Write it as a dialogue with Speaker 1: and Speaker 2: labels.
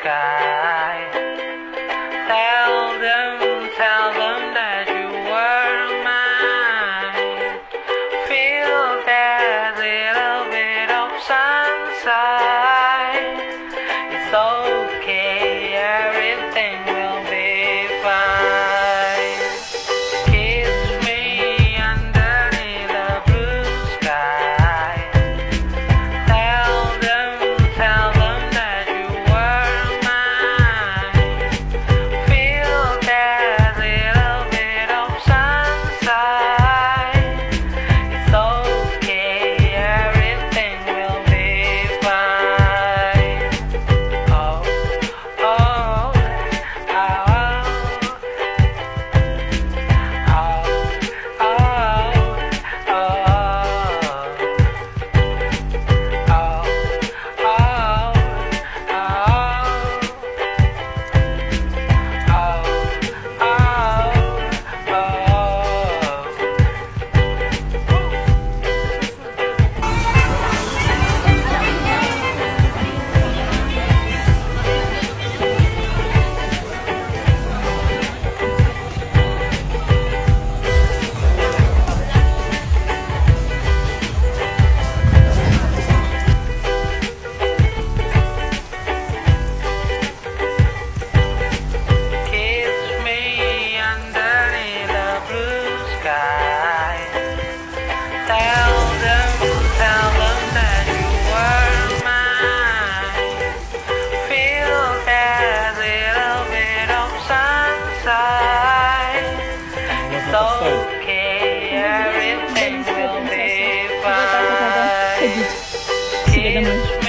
Speaker 1: sky. Tell them that you were mine. Feel that little bit of sunshine. It's okay, everything will be fine. Kiss me underneath the blue sky. Tell them that you were mine. Feel that little bit of sunshine. It's okay, everything will be fine. Oh, oh, oh, oh, oh, kiss me underneath the blue sky. Tell them that you were mine. Feel that little bit of sunshine. It's okay, everything will be fine.
Speaker 2: Ходить к себе домой.